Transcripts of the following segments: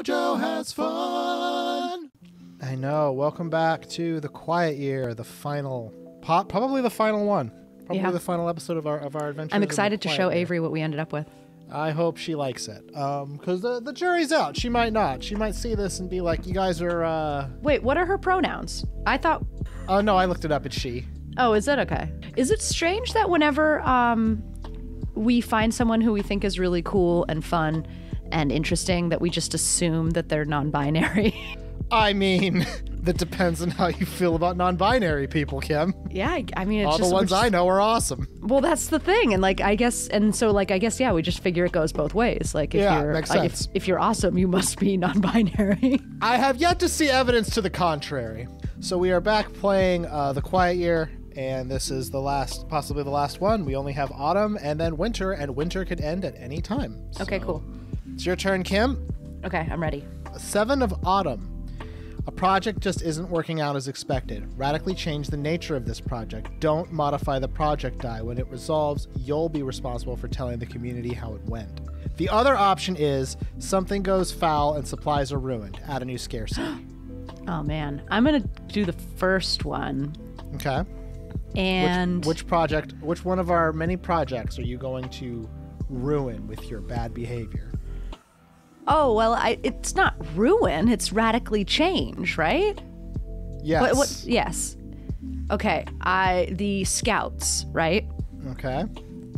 JoJo has fun. I know. Welcome back to the quiet year, the final, probably the final one. Probably the final episode of our adventure. I'm excited to show Avery what we ended up with. I hope she likes it. Because the jury's out. She might not. She might see this and be like, you guys are... Wait, what are her pronouns? I thought... Oh, no, I looked it up. It's she. Oh, is it? Okay. Is it strange that whenever we find someone who we think is really cool and fun and interesting that we just assume that they're non-binary? I mean, that depends on how you feel about non-binary people, Kim. Yeah, I mean, it's all just... the ones I know are awesome. Well, that's the thing. And I guess, yeah, we just figure it goes both ways. Like, makes sense. If you're awesome, you must be non-binary. I have yet to see evidence to the contrary. So we are back playing The Quiet Year, and this is possibly the last one. We only have autumn and then winter, and winter could end at any time. Okay, so, cool. It's your turn, Kim. Okay, I'm ready. 7 of autumn. A project just isn't working out as expected. Radically change the nature of this project. Don't modify the project die. When it resolves, you'll be responsible for telling the community how it went. The other option is something goes foul and supplies are ruined. Add a new scarcity. Oh, man. I'm going to do the first one. Okay. And... Which one of our many projects are you going to ruin with your bad behavior? Oh, well, it's not ruin. It's radically change, right? Yes. Yes. Okay. The scouts, right? Okay.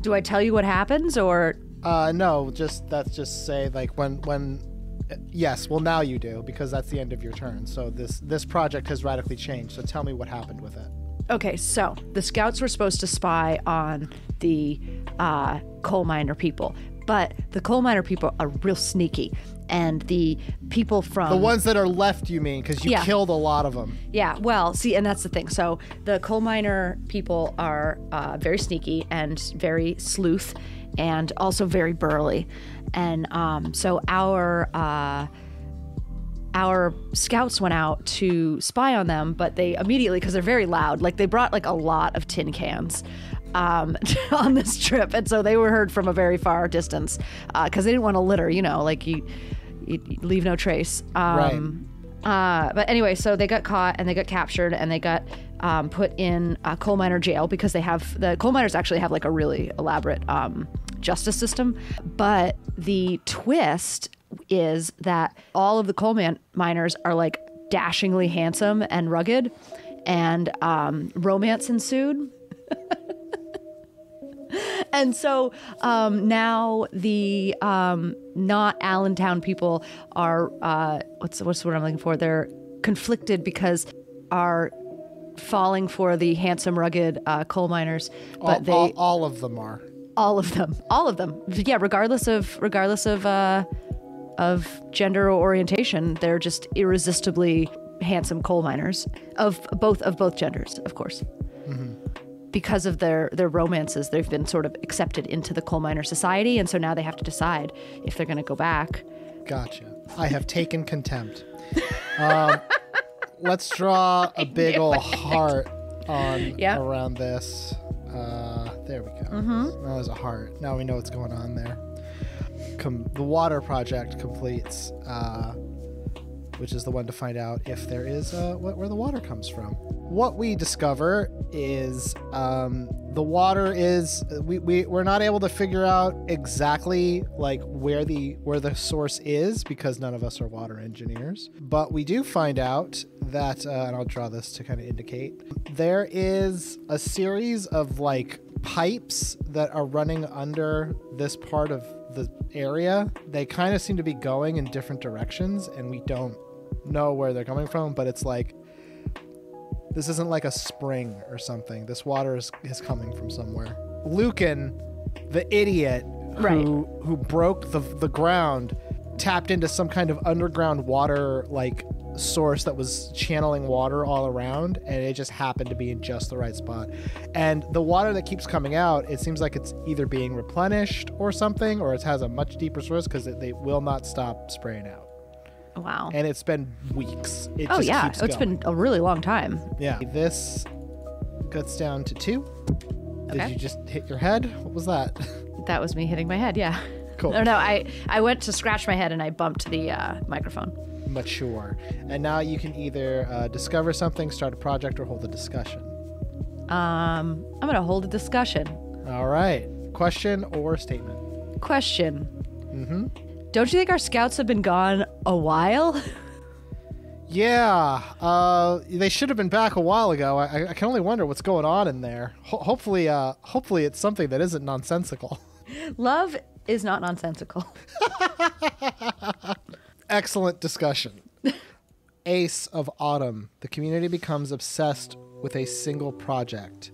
Do I tell you what happens or? No, let's just say when yes, well now you do because that's the end of your turn. So this project has radically changed. So tell me what happened with it. Okay, so the scouts were supposed to spy on the coal miner people. But the coal miner people are real sneaky. And the people from... The ones that are left, you mean, because you killed a lot of them. Yeah, well, see, and that's the thing. So the coal miner people are very sneaky and very sleuth and also very burly. And so our scouts went out to spy on them, but they immediately, because they're very loud, they brought a lot of tin cans on this trip, and so they were heard from a very far distance because they didn't want to litter, you leave no trace. Right. But anyway, so they got caught and they got captured and they got put in a coal miner jail because the coal miners actually have a really elaborate justice system. But the twist is that all of the coal miners are dashingly handsome and rugged, and romance ensued. And so now the not Allentown people are what's the word I'm looking for? They're conflicted because are falling for the handsome, rugged coal miners, but all of them are. All of them. Yeah, regardless of gender or orientation, they're just irresistibly handsome coal miners of both genders, of course. Mm-hmm. Because of their romances, they've been sort of accepted into the coal miner society, and so now they have to decide if they're going to go back. Gotcha. I have taken contempt. Let's draw a big old heart around this. There we go. Mm-hmm. Now there's a heart. Now we know what's going on there. The water project completes, which is the one to find out if there is where the water comes from. What we discover is the water is we're not able to figure out exactly where the source is because none of us are water engineers. But we do find out that and I'll draw this to kind of indicate there is a series of pipes that are running under this part of the area. They kind of seem to be going in different directions, and we don't know where they're coming from, but it's this isn't a spring or something. This water is coming from somewhere. Lucan, the idiot who broke the ground, tapped into some kind of underground water source that was channeling water all around, and it just happened to be in just the right spot. And the water that keeps coming out, it seems like it's either being replenished or something, or it has a much deeper source because they will not stop spraying out. Wow. And it's been weeks. It's been a really long time. Yeah. This gets down to 2. Okay. Did you just hit your head? What was that? That was me hitting my head, yeah. Cool. No, I went to scratch my head and I bumped the microphone. Mature. And now you can either discover something, start a project, or hold a discussion. I'm going to hold a discussion. All right. Question or statement? Question. Mm-hmm. Don't you think our scouts have been gone a while? Yeah. They should have been back a while ago. I can only wonder what's going on in there. Hopefully it's something that isn't nonsensical. Love is not nonsensical. Excellent discussion. Ace of Autumn. The community becomes obsessed with a single project.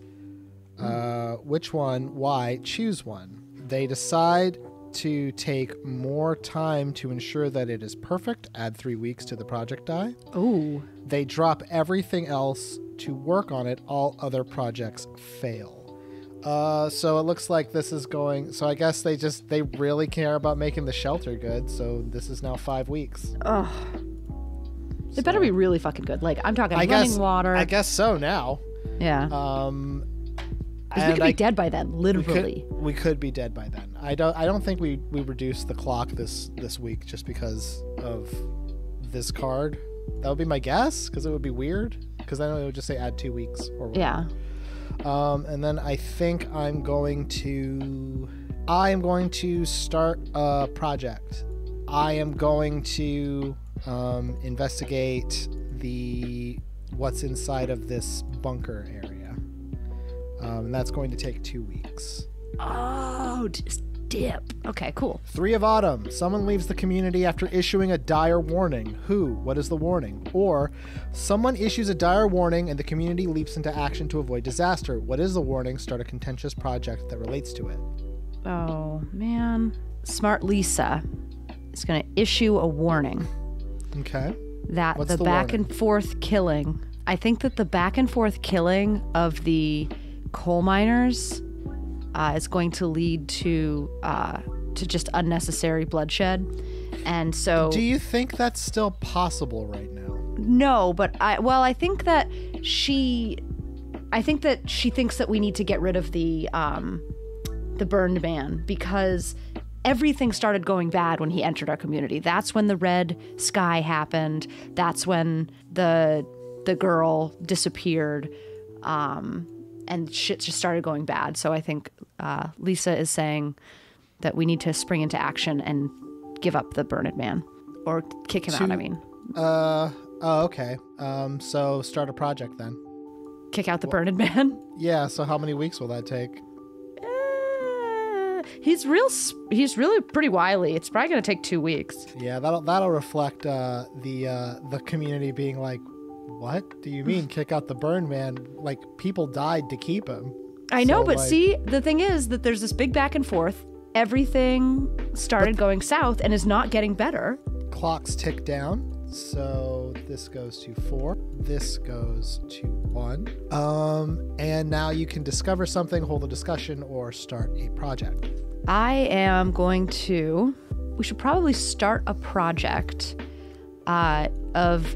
Which one? Why? Choose one. They decide to take more time to ensure that it is perfect. Add 3 weeks to the project die. Ooh. They drop everything else to work on it. All other projects fail. So it looks like this is going... So I guess they really care about making the shelter good. So this is now 5 weeks. Ugh. It better be really fucking good. Like, I'm talking running water. I guess so now. Yeah. Because we could be dead by then, literally. We could be dead by then. I don't think we reduced the clock this week just because of this card. That would be my guess, because it would be weird. Because then it would just say add 2 weeks or whatever. Yeah. And then I think I'm going to start a project. I am going to investigate what's inside of this bunker area. And that's going to take 2 weeks. Oh, just dip. Okay, cool. 3 of Autumn. Someone leaves the community after issuing a dire warning. Who? What is the warning? Or someone issues a dire warning and the community leaps into action to avoid disaster. What is the warning? Start a contentious project that relates to it. Oh, man. Smart Lisa is going to issue a warning. Okay. That What's the back warning? and forth killing. I think that the back and forth killing of the coal miners is going to lead to just unnecessary bloodshed. And so... Do you think that's still possible right now? No, but I think that she thinks that we need to get rid of the burned man, because everything started going bad when he entered our community. That's when the red sky happened. That's when the girl disappeared. And shit just started going bad. So I think Lisa is saying that we need to spring into action and give up the Burned Man. Or kick him out, I mean. Okay. So start a project then. Kick out the Burned Man? Yeah, so how many weeks will that take? He's really pretty wily. It's probably going to take 2 weeks. Yeah, that'll reflect the community being like, what do you mean kick out the burn man? Like, people died to keep him. I know, but see, the thing is that there's this big back and forth. Everything started going south and is not getting better. Clocks tick down. So this goes to 4. This goes to 1. And now you can discover something, hold a discussion, or start a project. I am going to... We should probably start a project of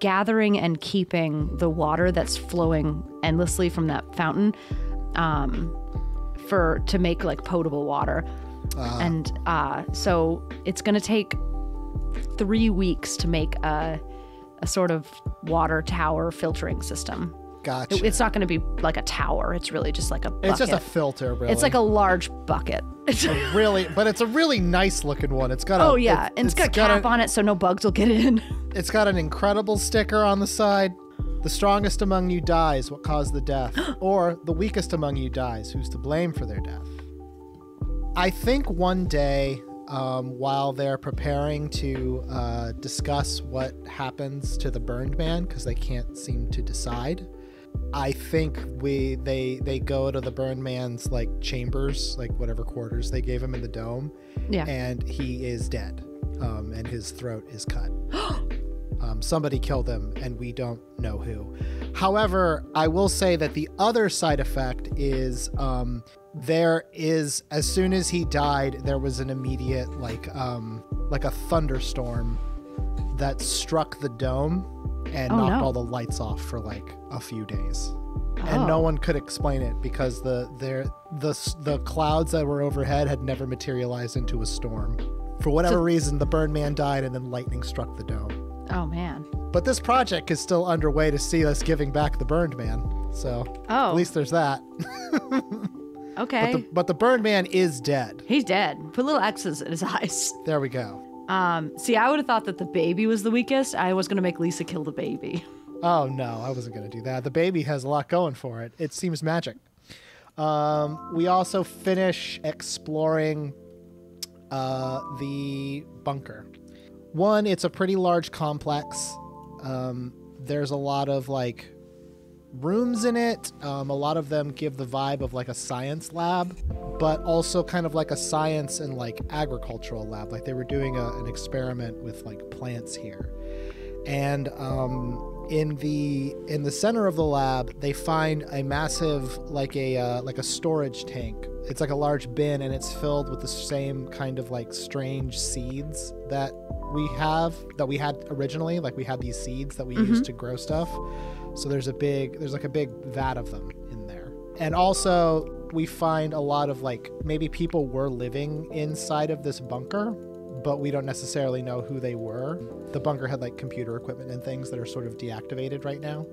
gathering and keeping the water that's flowing endlessly from that fountain to make like potable water. And so it's going to take 3 weeks to make a sort of water tower filtering system. Gotcha. It's not going to be like a tower. It's really just like a bucket. It's just a filter, really. It's like a large bucket. But it's a really nice looking one. It's got it's got a cap on it so no bugs will get in. It's got an incredible sticker on the side. The strongest among you dies. What caused the death? Or the weakest among you dies. Who's to blame for their death? I think one day, while they're preparing to discuss what happens to the burned man, because they can't seem to decide, I think they go to the burned man's like chambers, like whatever quarters they gave him in the dome. Yeah. And he is dead. And his throat is cut. Somebody killed him, and we don't know who. However, I will say that the other side effect is as soon as he died, there was an immediate like a thunderstorm that struck the dome and knocked all the lights off for like a few days. and no one could explain it because the clouds that were overhead had never materialized into a storm. For whatever reason, the burn man died and then lightning struck the dome. Oh, man. But this project is still underway to see us giving back the burned man. So at least there's that. Okay. But the burned man is dead. He's dead. Put little X's in his eyes. There we go. See, I would have thought that the baby was the weakest. I was going to make Lisa kill the baby. Oh, no, I wasn't going to do that. The baby has a lot going for it. It seems magic. We also finish exploring the bunker. One, it's a pretty large complex. There's a lot of like rooms in it. A lot of them give the vibe of like a science lab, but also kind of like a science and like agricultural lab. Like they were doing an experiment with like plants here. And in the center of the lab, they find a massive like a storage tank. It's like a large bin, and it's filled with the same kind of like strange seeds that we had originally. Like we had these seeds that we used to grow stuff. So there's like a big vat of them in there. And also we find a lot of like maybe people were living inside of this bunker, but we don't necessarily know who they were. The bunker had like computer equipment and things that are sort of deactivated right now.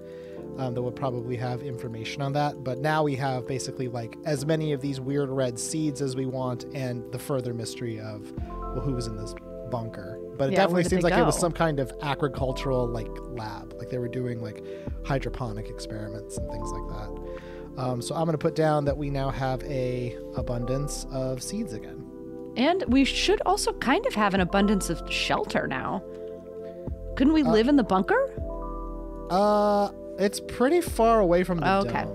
That would probably have information on that. But now we have basically like as many of these weird red seeds as we want, and the further mystery of, well, who was in this bunker. But it definitely seems like it was some kind of agricultural like lab. Like they were doing like hydroponic experiments and things like that. So I'm going to put down that we now have a abundance of seeds again. And we should also kind of have an abundance of shelter now. Couldn't we live in the bunker? It's pretty far away from the dome. Okay.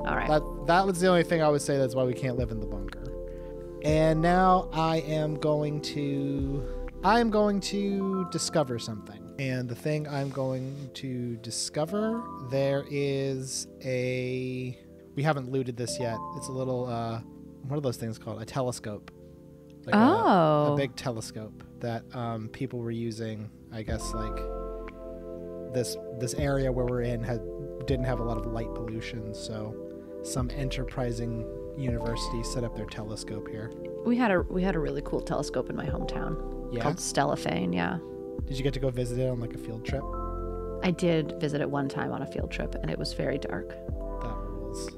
All right. That was the only thing I would say that's why we can't live in the bunker. And now I am going to discover something. And the thing I'm going to discover, we haven't looted this yet. It's a little, what are those things called? A telescope. Like a big telescope that people were using, I guess, like this area where we're in didn't have a lot of light pollution, so some enterprising university set up their telescope here. We had a really cool telescope in my hometown. Yeah? Called Stellafane, yeah. Did you get to go visit it on like a field trip? I did visit it one time on a field trip, and it was very dark. That rules.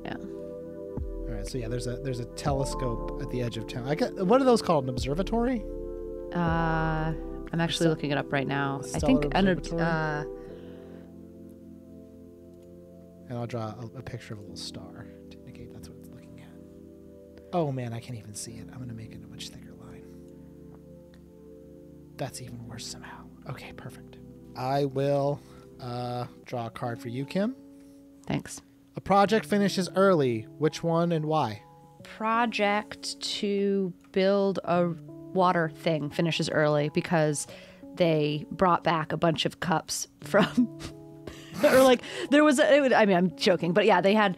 Yeah. All right, so yeah, there's a telescope at the edge of town. What are those called? An observatory? I'm actually looking it up right now. I think and I'll draw a picture of a little star to indicate that's what it's looking at. Oh man, I can't even see it. I'm gonna make it a much thicker line. That's even worse somehow. Okay, perfect. I will draw a card for you, Kim. Thanks. A project finishes early. Which one and why? Project to build a water thing finishes early because they brought back a bunch of cups from or like there was I'm joking, but yeah, they had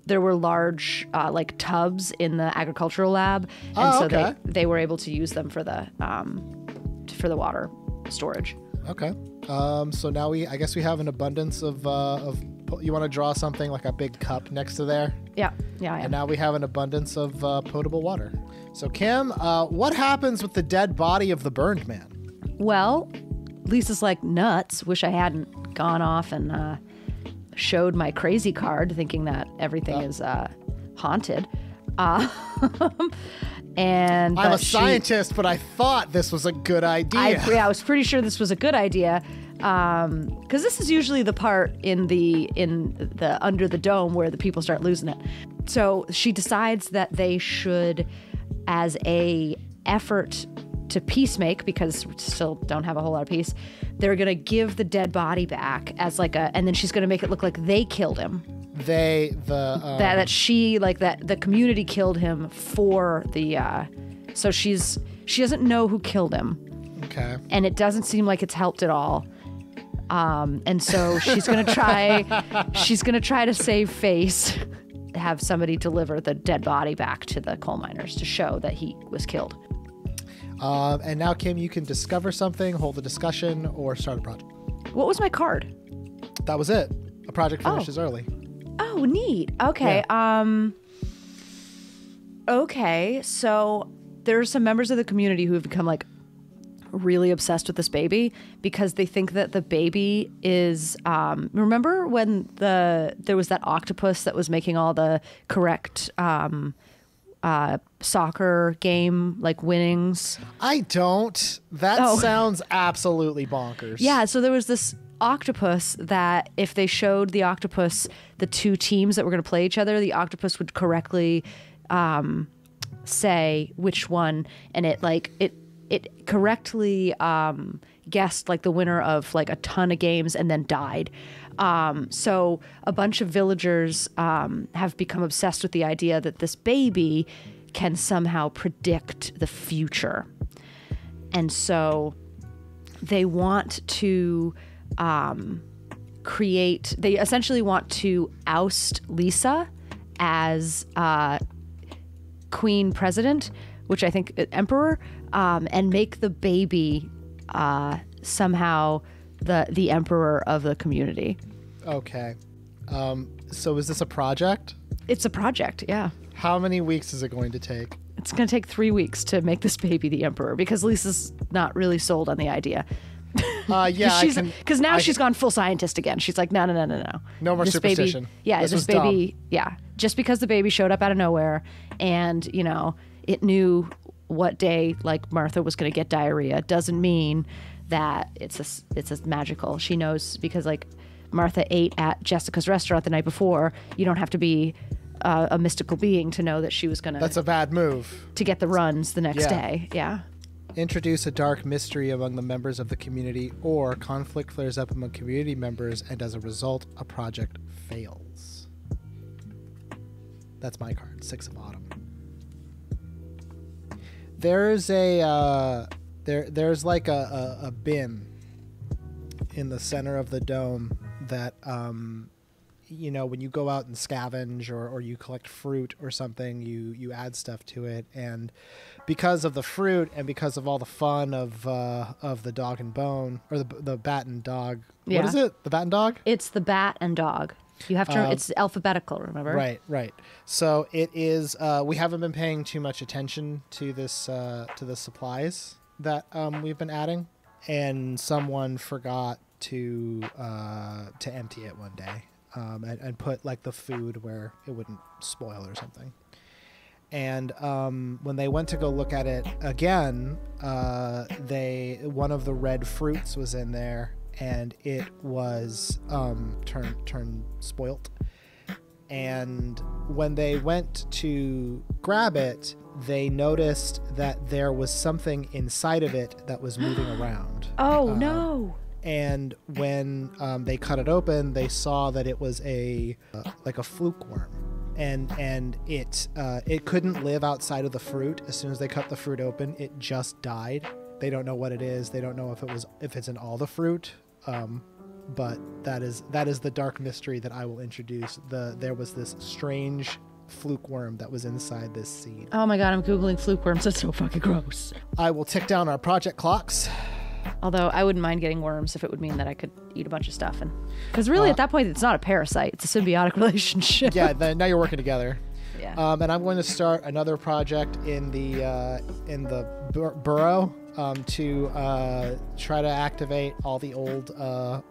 there were large like tubs in the agricultural lab, and they were able to use them for the water storage. Okay. So now I guess we have an abundance of you want to draw something like a big cup next to there? Yeah. And now we have an abundance of potable water. So Kim, what happens with the dead body of the burned man? Well, Lisa's like, nuts. Wish I hadn't gone off and showed my crazy card thinking that everything is haunted. And I'm a scientist, but I thought this was a good idea. I was pretty sure this was a good idea. Because this is usually the part in the under the dome where the people start losing it. So she decides that they should, as a effort to peacemake, because we still don't have a whole lot of peace, they're gonna give the dead body back as like and then she's gonna make it look like they killed him. The community killed him for the. So she doesn't know who killed him. Okay. And it doesn't seem like it's helped at all. And so she's gonna try to save face, have somebody deliver the dead body back to the coal miners to show that he was killed. And now, Kim, you can discover something, hold a discussion, or start a project. What was my card? That was it. A project finishes early. Oh, neat. Okay. Yeah. Okay. So there's some members of the community who have become like really obsessed with this baby because they think that the baby is remember when there was that octopus that was making all the correct soccer game like winnings? I don't. That sounds absolutely bonkers. Yeah, so there was this octopus that if they showed the octopus the two teams that were going to play each other, the octopus would correctly say which one, and it correctly guessed like the winner of like a ton of games and then died. So a bunch of villagers have become obsessed with the idea that this baby can somehow predict the future. And so they want to they essentially want to oust Lisa as queen president, which I think emperor, and make the baby somehow the emperor of the community. Okay. So is this a project? It's a project, yeah. How many weeks is it going to take? It's going to take 3 weeks to make this baby the emperor because Lisa's not really sold on the idea. Yeah, because now she's gone full scientist again. She's like, no. No more this superstition. Baby, yeah, this baby, dumb. Yeah. Just because the baby showed up out of nowhere and, it knew what day like Martha was going to get diarrhea doesn't mean that it's a magical. She knows because like Martha ate at Jessica's restaurant the night before. You don't have to be a mystical being to know that she was going to. That's a bad move. To get the runs the next day. Yeah. Introduce a dark mystery among the members of the community, or conflict flares up among community members, and as a result, a project fails. That's my card, 6 of Autumn. There's there's like a bin in the center of the dome that when you go out and scavenge or you collect fruit or something, you add stuff to it, and because of the fruit and because of all the fun of the dog and bone, or the bat and dog. Yeah. What is it? The bat and dog? It's the bat and dog. You have to. It's alphabetical. Remember? Right. So it is. We haven't been paying too much attention to this to the supplies that we've been adding, and someone forgot to empty it one day. And put like the food where it wouldn't spoil or something. And when they went to go look at it again, one of the red fruits was in there, and it was turned spoilt. And when they went to grab it, they noticed that there was something inside of it that was moving around. Oh no. And when they cut it open, they saw that it was like a fluke worm, and it couldn't live outside of the fruit. As soon as they cut the fruit open, it just died. They don't know what it is. They don't know if it's in all the fruit. But that is the dark mystery that I will introduce. There was this strange fluke worm that was inside this seed. Oh my god, I'm googling fluke worms. That's so fucking gross. I will tick down our project clocks. Although I wouldn't mind getting worms if it would mean that I could eat a bunch of stuff, because really at that point it's not a parasite; it's a symbiotic relationship. Yeah, now you're working together. Yeah. And I'm going to start another project in the burrow to try to activate all the old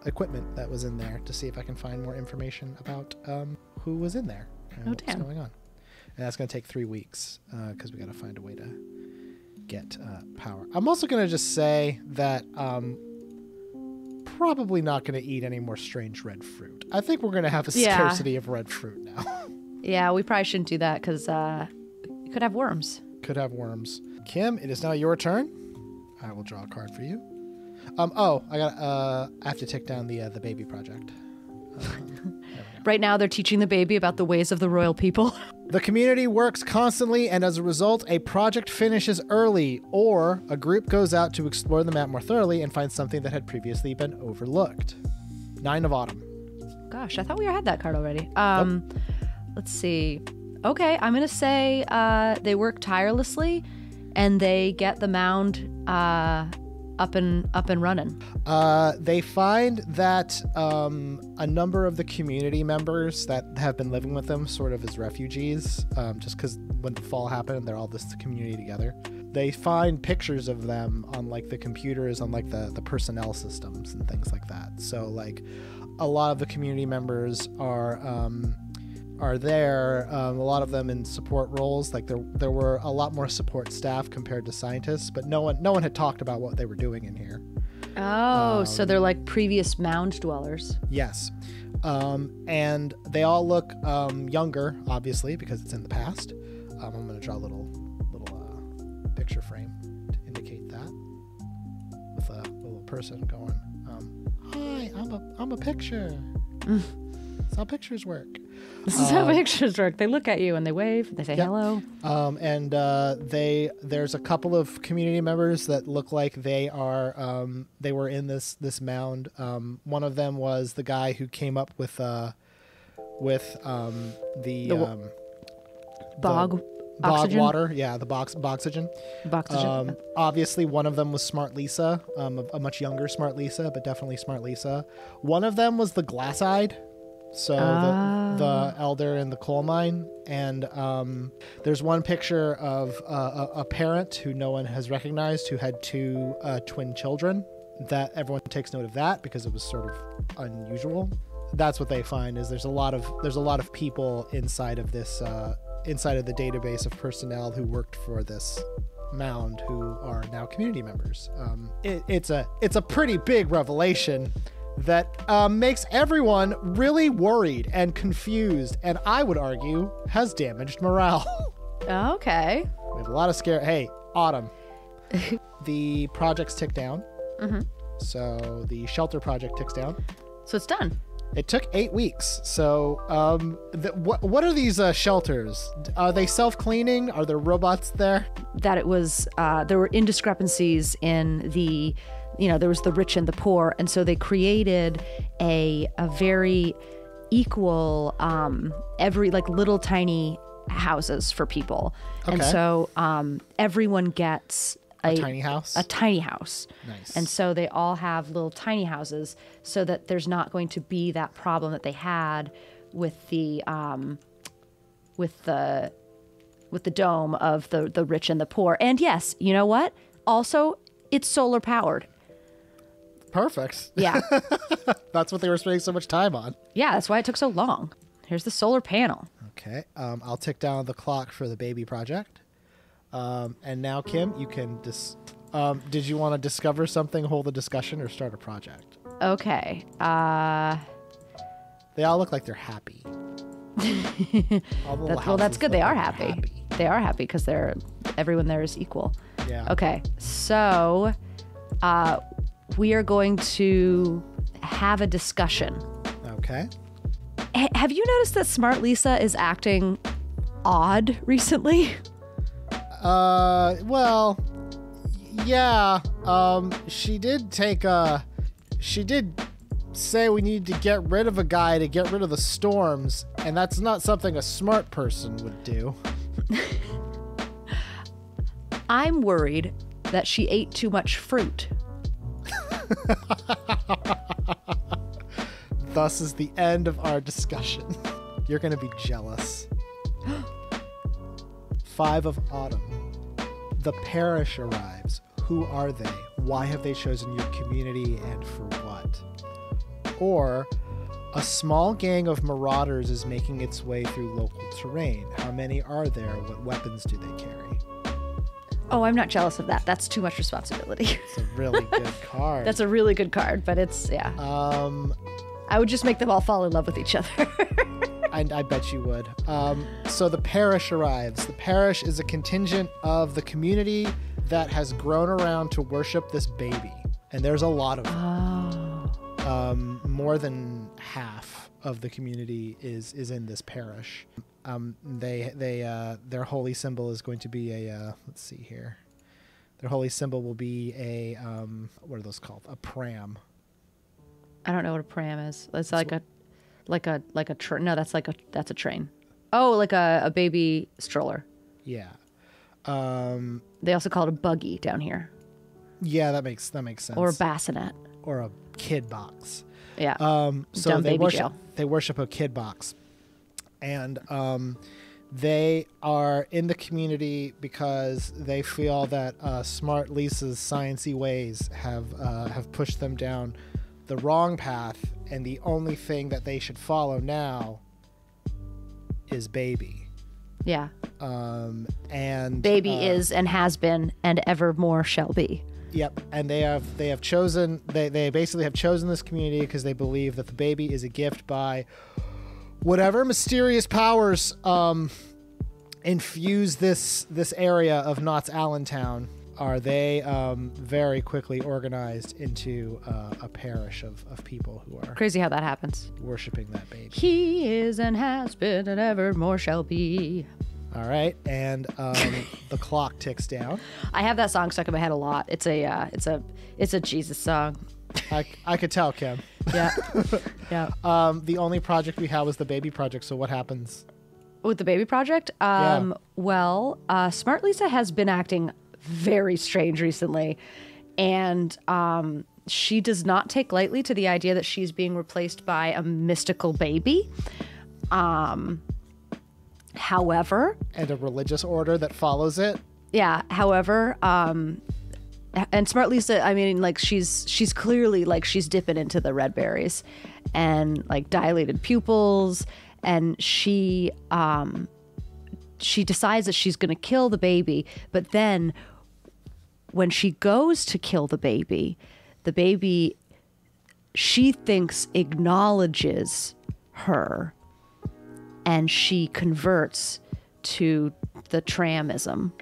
equipment that was in there to see if I can find more information about who was in there and what's going on. And that's going to take 3 weeks because we got to find a way to get power. I'm also going to just say that probably not going to eat any more strange red fruit. I think we're going to have a scarcity of red fruit now. Yeah, we probably shouldn't do that because you could have worms. Kim, it is now your turn. I will draw a card for you. I have to take down the baby project. Right now they're teaching the baby about the ways of the royal people. The community works constantly, and as a result, a project finishes early, or a group goes out to explore the map more thoroughly and find something that had previously been overlooked. 9 of Autumn. Gosh, I thought we had that card already. Yep. Let's see. Okay, I'm going to say they work tirelessly, and they get the mound up and running? They find that a number of the community members that have been living with them sort of as refugees, just because when the fall happened, they're all this community together. They find pictures of them on like the computers, on like the personnel systems and things like that. So like a lot of the community members are there. A lot of them in support roles. Like there were a lot more support staff compared to scientists, but no one had talked about what they were doing in here. Oh, so they're like previous mound dwellers. Yes. And they all look younger, obviously, because it's in the past. I'm going to draw a little picture frame to indicate that with a little person going, "Hi, I'm a picture." That's how pictures work. This is how pictures work. They look at you and they wave. They say hello. And there's a couple of community members that look like they were in this mound. One of them was the guy who came up with the bog water. Yeah, the boxygen. Obviously, one of them was Smart Lisa, a much younger Smart Lisa, but definitely Smart Lisa. One of them was the glass-eyed. So the elder in the coal mine, and there's one picture of a parent who no one has recognized who had two twin children. That everyone takes note of that because it was sort of unusual. That's what they find is there's a lot of people inside of this inside of the database of personnel who worked for this mound who are now community members. It's a pretty big revelation that makes everyone really worried and confused, and I would argue has damaged morale. Okay. We have a lot of scare. Hey, Autumn. The projects tick down. Mm-hmm. So the shelter project ticks down. So it's done. It took 8 weeks. So what are these shelters? Are they self-cleaning? Are there robots there? That it was, there were indiscrepancies in the, there was the rich and the poor. And so they created a very equal, every like little tiny houses for people. Okay. And so everyone gets a tiny house? A tiny house. Nice. And so they all have little tiny houses so that there's not going to be that problem that they had with the dome of the rich and the poor. And yes, you know what? Also, it's solar powered. Perfect. Yeah. That's what they were spending so much time on. Yeah, that's why it took so long. Here's the solar panel. Okay. I'll tick down the clock for the baby project. And now, Kim, you can did you want to discover something, hold a discussion, or start a project? Okay. They all look like they're happy. That's good. They are happy. They are happy because everyone there is equal. Yeah. Okay. So, we are going to have a discussion. Okay. Have you noticed that Smart Lisa is acting odd recently? Well, yeah. She did say we need to get rid of a guy to get rid of the storms, and that's not something a smart person would do. I'm worried that she ate too much fruit. Thus is the end of our discussion. You're going to be jealous. 5 of autumn. The parish arrives. Who are they? Why have they chosen your community and for what? Or a small gang of marauders is making its way through local terrain. How many are there? What weapons do they carry? Oh, I'm not jealous of that. That's too much responsibility. It's a really good card. That's a really good card, but it's, yeah. I would just make them all fall in love with each other. I bet you would. So the parish arrives. The parish is a contingent of the community that has grown around to worship this baby. And there's a lot of them. Oh. More than half of the community is in this parish. Their holy symbol is going to be a, let's see here. Their holy symbol will be a, what are those called? A pram. I don't know what a pram is. It's like a train. No, that's a train. Oh, like a baby stroller. Yeah. They also call it a buggy down here. Yeah, that makes sense. Or a bassinet. Or a kid box. Yeah. So Dumb baby jail. They worship a kid box. And they are in the community because they feel that Smart Lisa's sciencey ways have pushed them down the wrong path, and the only thing that they should follow now is Baby. Yeah. And Baby is and has been and evermore shall be. Yep, and they have chosen they basically have chosen this community because they believe that the Baby is a gift by whatever mysterious powers infuse this area of Knott's Allentown. Are they very quickly organized into a parish of people who are crazy how that happens, worshiping that Baby. He is and has been and evermore shall be. All right, and the clock ticks down. I have that song stuck in my head a lot. It's a Jesus song. I could tell, Kim. Yeah, yeah. The only project we have was the Baby project. So what happens with the Baby project? Well, Smart Lisa has been acting very strange recently, and she does not take lightly to the idea that she's being replaced by a mystical baby. However, and a religious order that follows it. Yeah. However, and Smart Lisa, I mean, like she's clearly like she's dipping into the red berries, and like dilated pupils, and she decides that she's going to kill the baby, but then when she goes to kill the baby she thinks acknowledges her, and she converts to the tramism,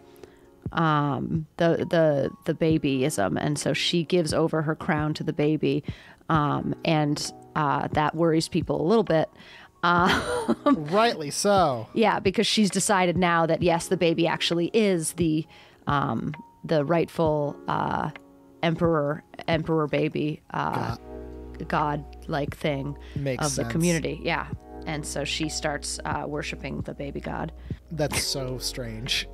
the babyism, and so she gives over her crown to the baby, and that worries people a little bit. Rightly so. Yeah, because she's decided now that yes, the baby actually is the rightful emperor baby, god-like thing. Makes of sense. The community. Yeah, and so she starts worshiping the baby god. That's so strange.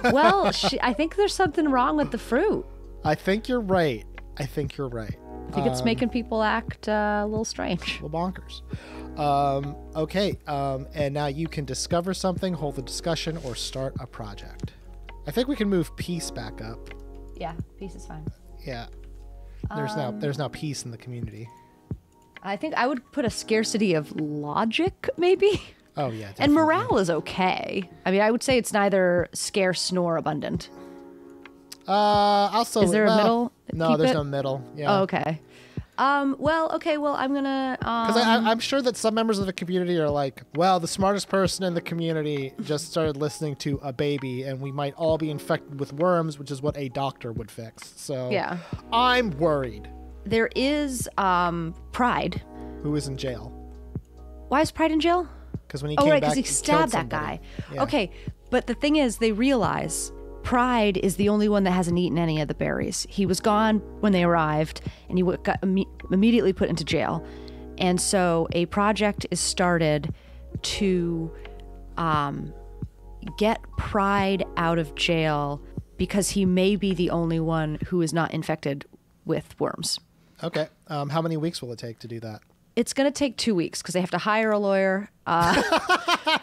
Well, I think there's something wrong with the fruit. I think you're right. I think it's making people act a little strange. A little bonkers. Okay, and now you can discover something, hold the discussion, or start a project. I think we can move peace back up. Yeah, peace is fine. Yeah. There's now peace in the community. I think I would put a scarcity of logic, maybe. Oh, yeah. Definitely. And morale is okay. I mean, I would say it's neither scarce nor abundant. Is there a middle? No, there's no middle. Yeah. Oh, okay. Well, I'm gonna. Because I'm sure that some members of the community are like, well, the smartest person in the community just started listening to a baby, and we might all be infected with worms, which is what a doctor would fix. So yeah, I'm worried. There is Pride, who is in jail. Why is Pride in jail? Because when he came back, because he stabbed that guy. Yeah. Okay, but the thing is, they realize Pride is the only one that hasn't eaten any of the berries. He was gone when they arrived, and he got immediately put into jail. And so a project is started to get Pride out of jail because he may be the only one who is not infected with worms. Okay. How many weeks will it take to do that? It's going to take 2 weeks because they have to hire a lawyer. They're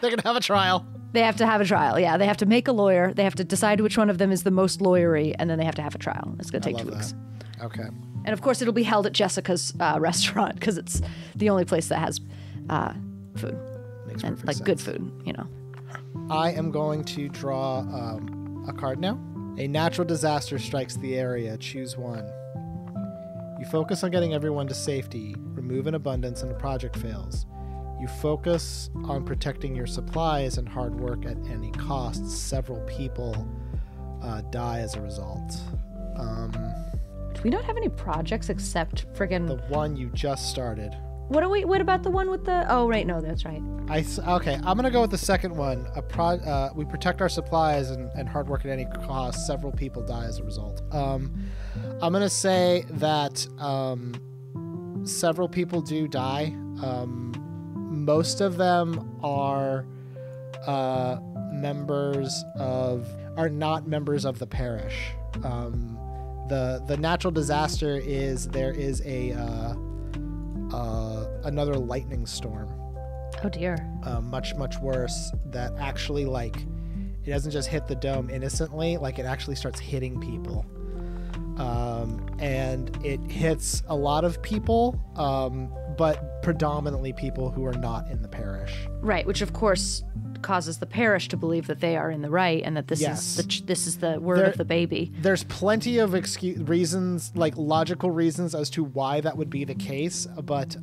going to have a trial. They have to have a trial, yeah. They have to make a lawyer. They have to decide which one of them is the most lawyery, and then they have to have a trial. It's going to take 2 weeks. Okay. And of course, it'll be held at Jessica's restaurant because it's the only place that has food. Makes and perfect like sense. Good food, you know. I am going to draw a card now. A natural disaster strikes the area. Choose one. You focus on getting everyone to safety, remove an abundance, and the project fails. You focus on protecting your supplies and hard work at any cost. Several people die as a result. Do we not have any projects except friggin' the one you just started? What about the one with the? Oh, right, no, that's right. Okay, I'm gonna go with the second one. We protect our supplies and hard work at any cost. Several people die as a result. I'm gonna say that several people do die. Most of them are not members of the parish. The natural disaster is there is a another lightning storm. Oh dear. Much worse, that actually, like, it doesn't just hit the dome innocently, like it actually starts hitting people. And it hits a lot of people, but predominantly people who are not in the parish. Right, which of course causes the parish to believe that they are in the right and that this is the word of the baby. There's plenty of reasons, like logical reasons as to why that would be the case, but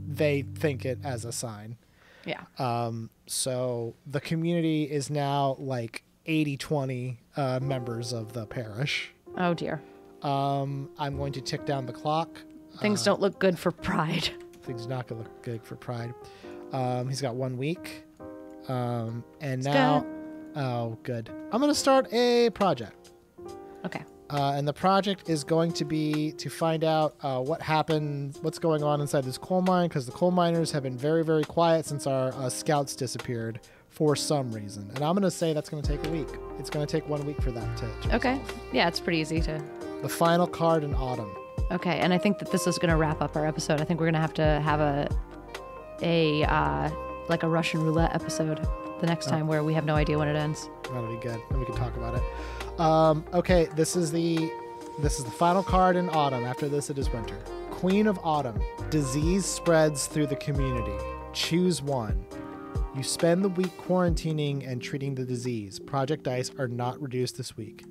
they think it as a sign. Yeah. So the community is now like 80-20 members of the parish. Oh dear. I'm going to tick down the clock. Things don't look good for Pride. Things not going to look good for Pride. He's got 1 week. And it's now, good. Oh, good. I'm going to start a project. Okay. And the project is going to be to find out what's going on inside this coal mine, because the coal miners have been very, very quiet since our scouts disappeared for some reason. And I'm going to say that's going to take a week. It's going to take 1 week for that to Okay. resolve. Yeah, it's pretty easy to... The final card in autumn. Okay, and I think that this is going to wrap up our episode. I think we're going to have like a Russian roulette episode the next time where we have no idea when it ends. That'll be good. Then we can talk about it. Okay, this is the final card in autumn. After this, it is winter. Queen of Autumn. Disease spreads through the community. Choose one. You spend the week quarantining and treating the disease. Project dice are not reduced this week.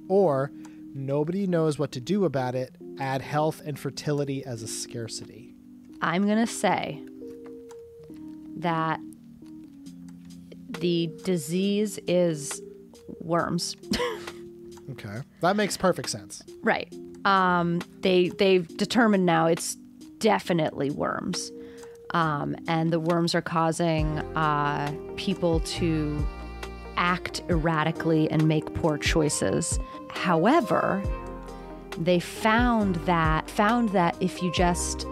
Or nobody knows what to do about it. Add health and fertility as a scarcity. I'm going to say that the disease is worms. Okay. That makes perfect sense. Right. They've determined now it's definitely worms. And the worms are causing people to act erratically and make poor choices. However, they found that if you just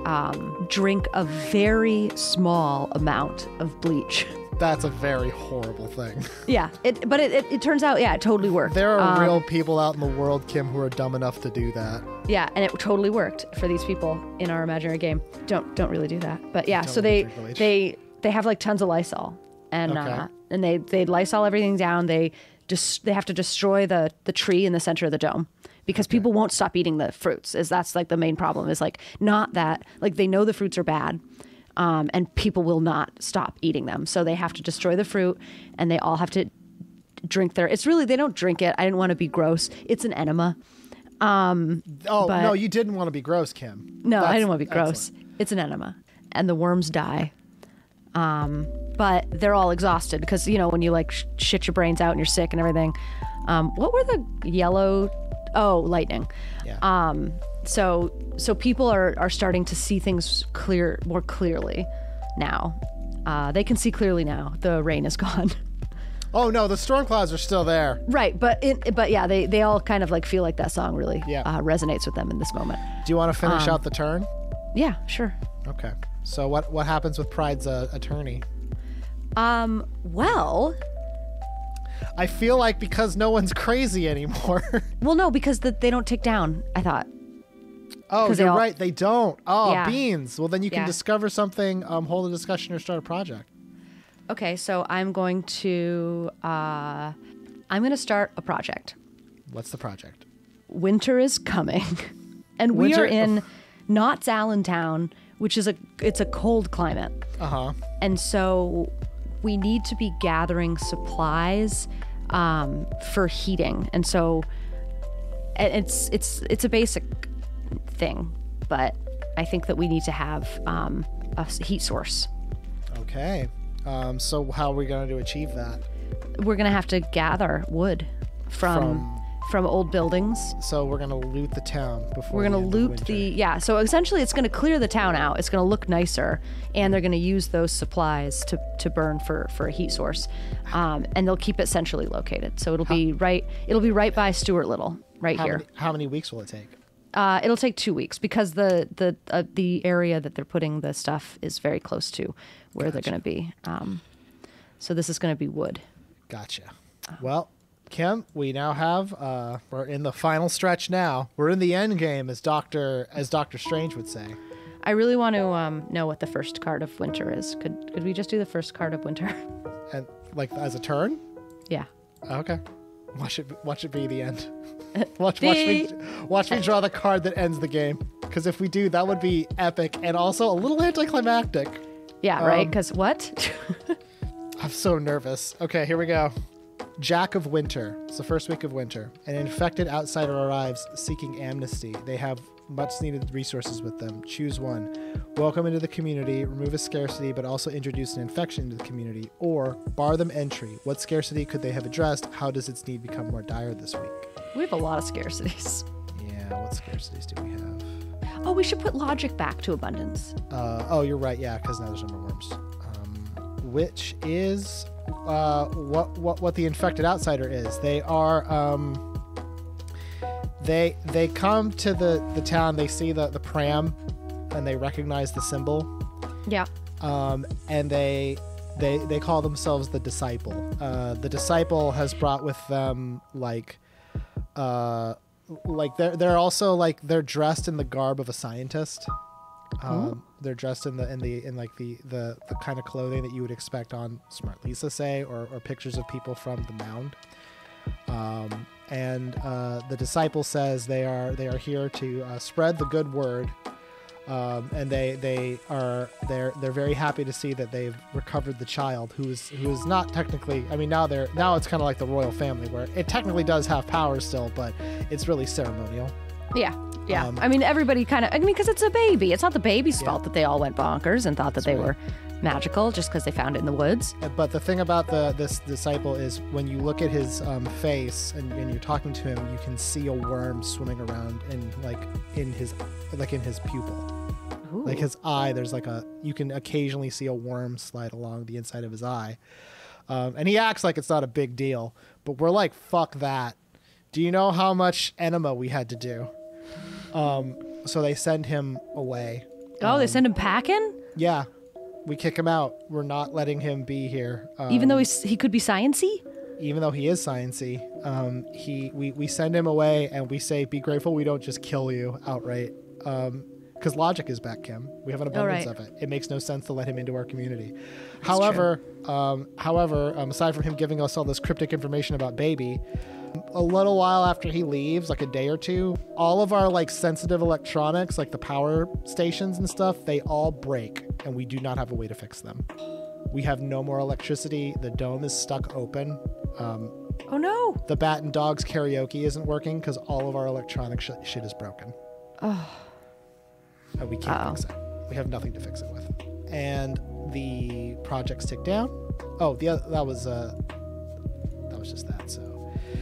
drink a very small amount of bleach. That's a very horrible thing. Yeah, but it turns out, yeah, it totally worked. There are real people out in the world, Kim, who are dumb enough to do that. Yeah, and it totally worked for these people in our imaginary game. Don't really do that. But yeah, so they have like tons of Lysol, and Okay. And they Lysol everything down. They have to destroy the tree in the center of the dome, because people won't stop eating the fruits. That's like the main problem, is like, not that, like, they know the fruits are bad, and people will not stop eating them. So they have to destroy the fruit, and they all have to drink they don't drink it. I didn't want to be gross. It's an enema. No, you didn't want to be gross, Kim. No, I didn't want to be gross. Excellent. It's an enema, and the worms die. But they're all exhausted because, when you like shit your brains out and you're sick and everything. What were the yellow? Oh, lightning. Yeah. So people are starting to see things more clearly now. They can see clearly now. The rain is gone. Oh no, the storm clouds are still there. Right, but yeah, they all kind of like feel like that song really resonates with them in this moment. Do you want to finish out the turn? Yeah, sure. Okay. So what happens with Pride's attorney? Well, I feel like because no one's crazy anymore. Well, no, because they don't tick down, I thought. Oh, you're right. They don't. Oh, Yeah. beans. Well, then you can discover something, hold a discussion, or start a project. Okay, so I'm going to start a project. What's the project? Winter is coming, and we are in Knott's Allentown, which is it's a cold climate. Uh-huh. And so we need to be gathering supplies for heating. And so it's a basic thing, but I think that we need to have a heat source. Okay. So how are we going to achieve that? We're going to have to gather wood from old buildings. So we're going to loot the town before We're going to loot so essentially it's going to clear the town out. It's going to look nicer, and they're going to use those supplies to burn for a heat source. And they'll keep it centrally located. So it'll be right by Stuart Little, here. How many weeks will it take? It'll take 2 weeks because the area that they're putting the stuff is very close to where they're going to be. So this is going to be wood. Gotcha. Well, Kim, we now have we're in the final stretch now. We're in the end game, as Dr. Strange would say. I really want to know what the first card of winter is. Could we just do the first card of winter? And like as a turn? Yeah. Okay. Watch it be the end. Watch me draw the card that ends the game. Because if we do, that would be epic and also a little anticlimactic. Yeah, right? Because what? I'm so nervous. Okay, here we go. Jack of Winter. It's the first week of winter. An infected outsider arrives seeking amnesty. They have much needed resources with them. Choose one. Welcome into the community, remove a scarcity, but also introduce an infection into the community, or bar them entry. What scarcity could they have addressed? How does its need become more dire this week? We have a lot of scarcities. Yeah, what scarcities do we have? Oh, we should put logic back to abundance. Oh, you're right. Yeah, because now there's no more worms. Which is what the infected outsider is. They are they come to the town. They see the pram, and they recognize the symbol. Yeah. And they call themselves the disciple. The disciple has brought with them like they're also like they're dressed in the garb of a scientist. They're dressed in the kind of clothing that you would expect on Smart Lisa, say, or pictures of people from the mound. And the disciple says they are here to spread the good word, and they're very happy to see that they've recovered the child who is not technically. I mean, now it's kind of like the royal family where it technically does have powers still, but it's really ceremonial. Yeah. Yeah. I mean, everybody because it's a baby. It's not the baby's fault that they all went bonkers and thought that they were magical just because they found it in the woods. But the thing about this disciple is when you look at his face and you're talking to him, you can see a worm swimming around in his pupil. Ooh. Like his eye, you can occasionally see a worm slide along the inside of his eye. And he acts like it's not a big deal, but we're like, fuck that. Do you know how much enema we had to do? So they send him away. Oh, they send him packing? Yeah. We kick him out. We're not letting him be here. Even though he could be science-y? Even though he is science-y. We send him away and we say, be grateful we don't just kill you outright. Because logic is back, Kim. We have an abundance of it. It makes no sense to let him into our community. However, aside from him giving us all this cryptic information about baby, a little while after he leaves, like a day or two, all of our sensitive electronics, like the power stations and stuff, they all break, and we do not have a way to fix them. We have no more electricity. The dome is stuck open. Oh no! The Bat and Dogs karaoke isn't working because all of our electronic shit is broken. Oh. And we can't fix it. We have nothing to fix it with. And the projects tick down. Oh, that was just that. So.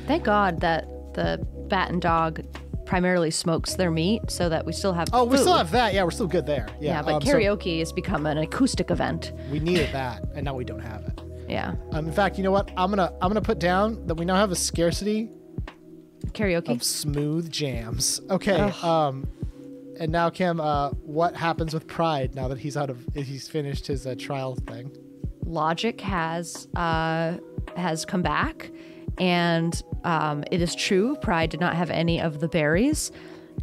Thank God that the Bat and Dog primarily smokes their meat so that we still have food. We still have that. Yeah, we're still good there. Yeah, but karaoke has become an acoustic event. We needed that, and now we don't have it. Yeah. In fact, you know what? I'm gonna put down that we now have a scarcity karaoke of smooth jams. Okay. And now, Kim, what happens with Pride now that he's finished his trial thing? Logic has come back. And it is true, Pride did not have any of the berries,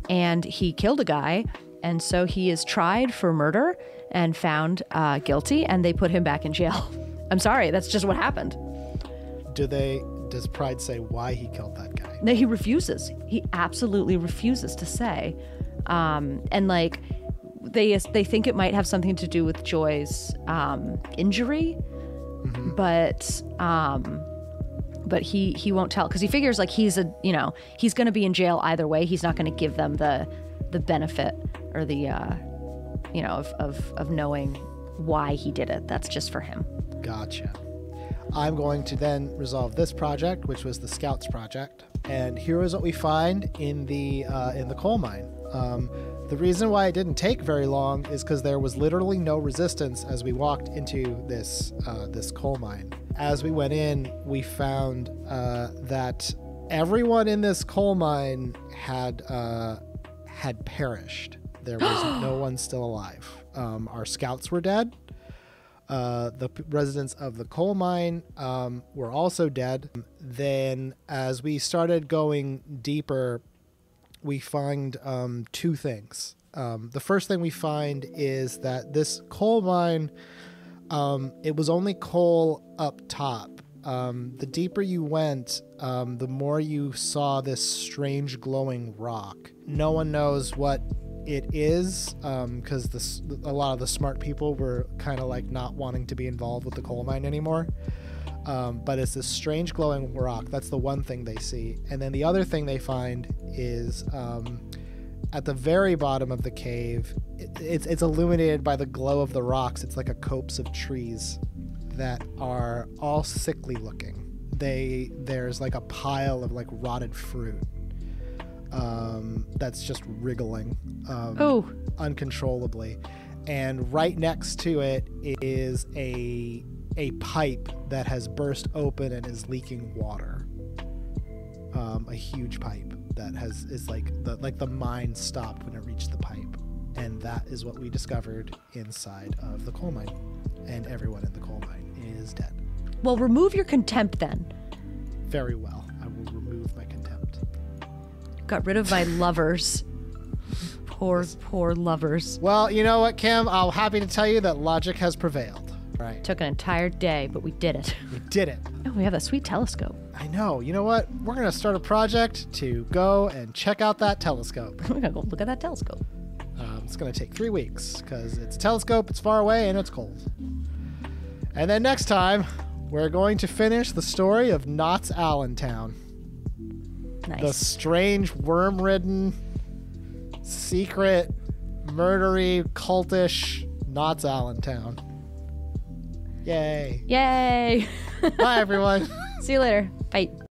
and he killed a guy, and so he is tried for murder and found guilty, and they put him back in jail. I'm sorry, that's just what happened. Does Pride say why he killed that guy? No, he refuses. He absolutely refuses to say. And they think it might have something to do with Joy's injury, but he won't tell because he figures he's going to be in jail either way. He's not going to give them the benefit or the of knowing why he did it. That's just for him. Gotcha. I'm going to then resolve this project, which was the Scouts project, and here is what we find in the coal mine. The reason why it didn't take very long is because there was literally no resistance as we walked into this coal mine. As we went in, we found that everyone in this coal mine had perished. There was no one still alive. Our scouts were dead. The residents of the coal mine were also dead. Then as we started going deeper, we find two things. The first thing we find is that this coal mine, it was only coal up top. The deeper you went, the more you saw this strange glowing rock. No one knows what it is, because a lot of the smart people were kind of like not wanting to be involved with the coal mine anymore. But it's this strange glowing rock. That's the one thing they see. And then the other thing they find is at the very bottom of the cave, it's illuminated by the glow of the rocks. It's like a copse of trees that are all sickly looking. There's like a pile of like rotted fruit that's just wriggling uncontrollably. And right next to it is a pipe that has burst open and is leaking water. A huge pipe that is like the mine stopped when it reached the pipe. And that is what we discovered inside of the coal mine. And everyone in the coal mine is dead. Well, remove your contempt then. Very well. I will remove my contempt. Got rid of my lovers. Poor lovers. Well, you know what, Kim? I'm happy to tell you that logic has prevailed. Right. Took an entire day, but we did it. We did it. Oh, we have that sweet telescope. I know. You know what? We're going to start a project to go and check out that telescope. We're going to go look at that telescope. It's going to take 3 weeks because it's a telescope, it's far away, and it's cold. And then next time, we're going to finish the story of Knott's Allentown. Nice. The strange, worm-ridden, secret, murdery, cultish Knott's Allentown. Yay. Yay. Bye, everyone. See you later. Bye.